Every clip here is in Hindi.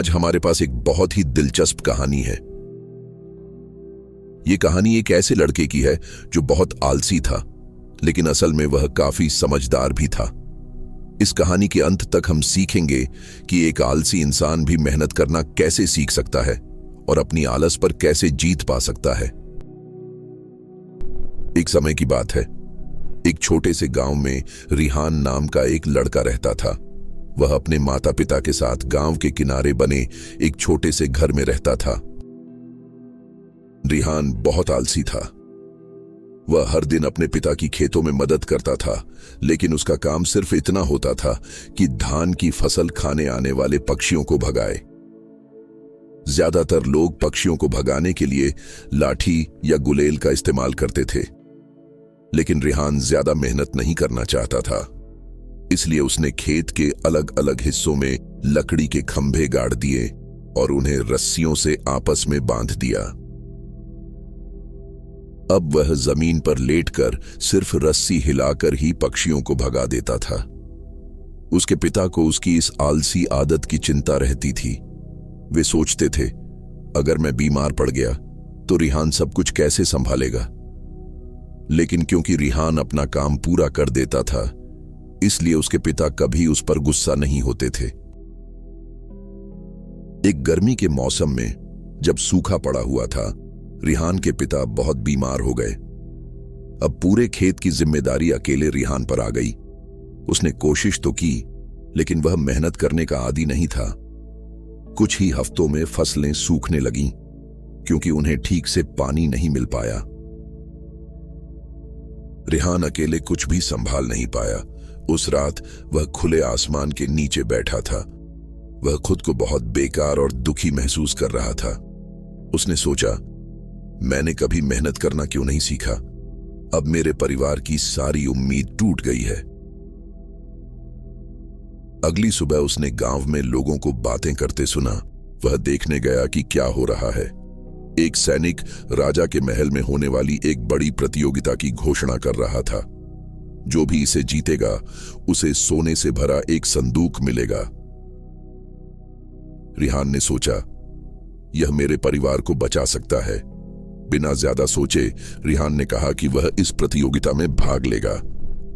आज हमारे पास एक बहुत ही दिलचस्प कहानी है। ये कहानी एक ऐसे लड़के की है जो बहुत आलसी था, लेकिन असल में वह काफी समझदार भी था। इस कहानी के अंत तक हम सीखेंगे कि एक आलसी इंसान भी मेहनत करना कैसे सीख सकता है और अपनी आलस पर कैसे जीत पा सकता है। एक समय की बात है, एक छोटे से गांव में रिहान नाम का एक लड़का रहता था। वह अपने माता पिता के साथ गांव के किनारे बने एक छोटे से घर में रहता था। रिहान बहुत आलसी था। वह हर दिन अपने पिता की खेतों में मदद करता था, लेकिन उसका काम सिर्फ इतना होता था कि धान की फसल खाने आने वाले पक्षियों को भगाए। ज्यादातर लोग पक्षियों को भगाने के लिए लाठी या गुलेल का इस्तेमाल करते थे, लेकिन रिहान ज्यादा मेहनत नहीं करना चाहता था। इसलिए उसने खेत के अलग अलग हिस्सों में लकड़ी के खंभे गाड़ दिए और उन्हें रस्सियों से आपस में बांध दिया। अब वह जमीन पर लेटकर सिर्फ रस्सी हिलाकर ही पक्षियों को भगा देता था। उसके पिता को उसकी इस आलसी आदत की चिंता रहती थी। वे सोचते थे, अगर मैं बीमार पड़ गया तो रिहान सब कुछ कैसे संभालेगा। लेकिन क्योंकि रिहान अपना काम पूरा कर देता था, इसलिए उसके पिता कभी उस पर गुस्सा नहीं होते थे। एक गर्मी के मौसम में जब सूखा पड़ा हुआ था, रिहान के पिता बहुत बीमार हो गए। अब पूरे खेत की जिम्मेदारी अकेले रिहान पर आ गई। उसने कोशिश तो की, लेकिन वह मेहनत करने का आदी नहीं था। कुछ ही हफ्तों में फसलें सूखने लगीं, क्योंकि उन्हें ठीक से पानी नहीं मिल पाया। रिहान अकेले कुछ भी संभाल नहीं पाया। उस रात वह खुले आसमान के नीचे बैठा था। वह खुद को बहुत बेकार और दुखी महसूस कर रहा था। उसने सोचा, मैंने कभी मेहनत करना क्यों नहीं सीखा। अब मेरे परिवार की सारी उम्मीद टूट गई है। अगली सुबह उसने गांव में लोगों को बातें करते सुना। वह देखने गया कि क्या हो रहा है। एक सैनिक राजा के महल में होने वाली एक बड़ी प्रतियोगिता की घोषणा कर रहा था। जो भी इसे जीतेगा, उसे सोने से भरा एक संदूक मिलेगा। रिहान ने सोचा, यह मेरे परिवार को बचा सकता है। बिना ज्यादा सोचे रिहान ने कहा कि वह इस प्रतियोगिता में भाग लेगा।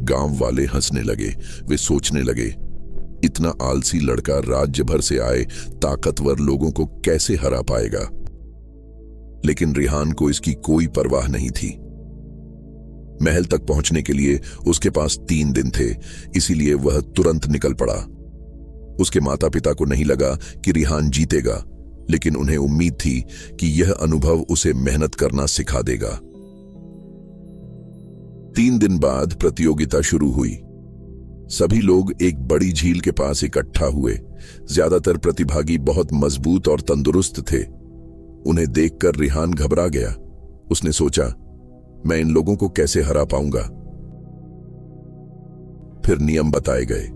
गांव वाले हंसने लगे। वे सोचने लगे, इतना आलसी लड़का राज्य भर से आए ताकतवर लोगों को कैसे हरा पाएगा। लेकिन रिहान को इसकी कोई परवाह नहीं थी। महल तक पहुंचने के लिए उसके पास 3 दिन थे, इसीलिए वह तुरंत निकल पड़ा। उसके माता पिता को नहीं लगा कि रिहान जीतेगा, लेकिन उन्हें उम्मीद थी कि यह अनुभव उसे मेहनत करना सिखा देगा। 3 दिन बाद प्रतियोगिता शुरू हुई। सभी लोग एक बड़ी झील के पास इकट्ठा हुए। ज्यादातर प्रतिभागी बहुत मजबूत और तंदुरुस्त थे। उन्हें देखकर रिहान घबरा गया। उसने सोचा, मैं इन लोगों को कैसे हरा पाऊंगा। फिर नियम बताए गए।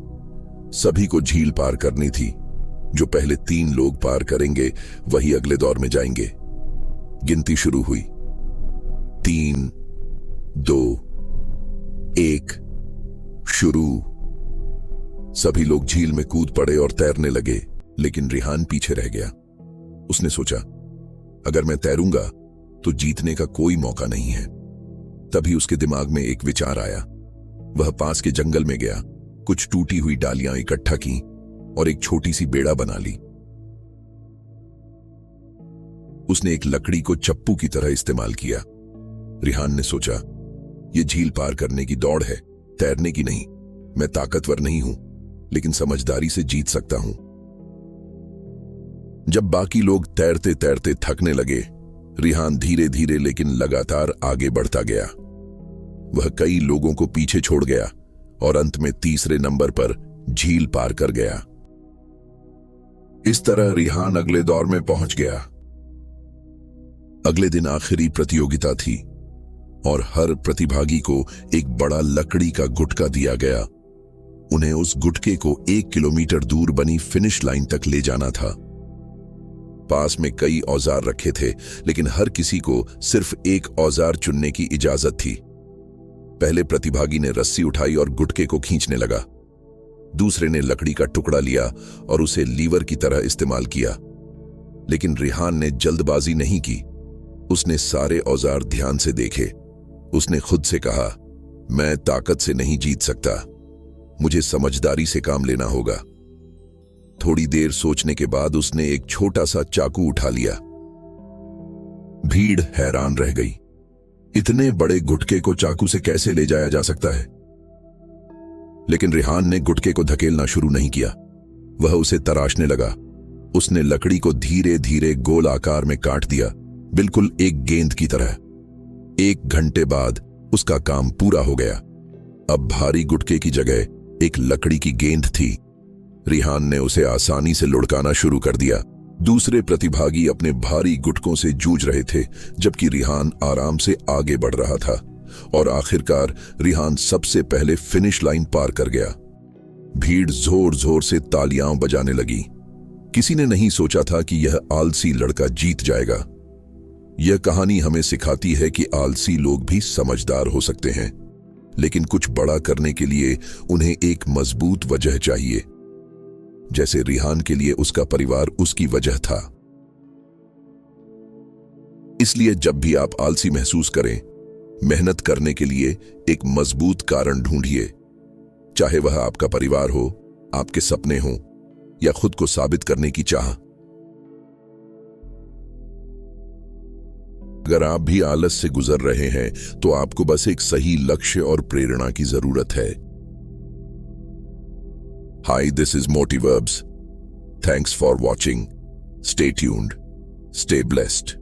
सभी को झील पार करनी थी। जो पहले 3 लोग पार करेंगे वही अगले दौर में जाएंगे। गिनती शुरू हुई। 3, 2, 1, शुरू। सभी लोग झील में कूद पड़े और तैरने लगे, लेकिन रिहान पीछे रह गया। उसने सोचा, अगर मैं तैरूंगा तो जीतने का कोई मौका नहीं है। तभी उसके दिमाग में एक विचार आया। वह पास के जंगल में गया, कुछ टूटी हुई डालियां इकट्ठा की और एक छोटी सी बेड़ा बना ली। उसने एक लकड़ी को चप्पू की तरह इस्तेमाल किया। रिहान ने सोचा, यह झील पार करने की दौड़ है, तैरने की नहीं। मैं ताकतवर नहीं हूं, लेकिन समझदारी से जीत सकता हूं। जब बाकी लोग तैरते तैरते थकने लगे, रिहान धीरे धीरे लेकिन लगातार आगे बढ़ता गया। वह कई लोगों को पीछे छोड़ गया और अंत में 3रे नंबर पर झील पार कर गया। इस तरह रिहान अगले दौर में पहुंच गया। अगले दिन आखिरी प्रतियोगिता थी और हर प्रतिभागी को एक बड़ा लकड़ी का गुटका दिया गया। उन्हें उस गुटके को 1 किलोमीटर दूर बनी फिनिश लाइन तक ले जाना था। पास में कई औजार रखे थे, लेकिन हर किसी को सिर्फ एक औजार चुनने की इजाजत थी। पहले प्रतिभागी ने रस्सी उठाई और गुटके को खींचने लगा। दूसरे ने लकड़ी का टुकड़ा लिया और उसे लीवर की तरह इस्तेमाल किया। लेकिन रिहान ने जल्दबाजी नहीं की। उसने सारे औजार ध्यान से देखे। उसने खुद से कहा, मैं ताकत से नहीं जीत सकता, मुझे समझदारी से काम लेना होगा। थोड़ी देर सोचने के बाद उसने एक छोटा सा चाकू उठा लिया। भीड़ हैरान रह गई। इतने बड़े गुटके को चाकू से कैसे ले जाया जा सकता है? लेकिन रिहान ने गुटके को धकेलना शुरू नहीं किया। वह उसे तराशने लगा। उसने लकड़ी को धीरे धीरे गोल आकार में काट दिया, बिल्कुल एक गेंद की तरह। 1 घंटे बाद उसका काम पूरा हो गया। अब भारी गुटके की जगह एक लकड़ी की गेंद थी। रिहान ने उसे आसानी से लुढ़काना शुरू कर दिया। दूसरे प्रतिभागी अपने भारी गुटकों से जूझ रहे थे, जबकि रिहान आराम से आगे बढ़ रहा था। और आखिरकार रिहान सबसे पहले फिनिश लाइन पार कर गया। भीड़ जोर जोर से तालियां बजाने लगी। किसी ने नहीं सोचा था कि यह आलसी लड़का जीत जाएगा। यह कहानी हमें सिखाती है कि आलसी लोग भी समझदार हो सकते हैं, लेकिन कुछ बड़ा करने के लिए उन्हें एक मजबूत वजह चाहिए। जैसे रिहान के लिए उसका परिवार उसकी वजह था। इसलिए जब भी आप आलसी महसूस करें, मेहनत करने के लिए एक मजबूत कारण ढूंढिए। चाहे वह आपका परिवार हो, आपके सपने हों, या खुद को साबित करने की चाह। अगर आप भी आलस से गुजर रहे हैं, तो आपको बस एक सही लक्ष्य और प्रेरणा की जरूरत है। Hi, this is Motiverbs. Thanks for watching. Stay tuned. Stay blessed.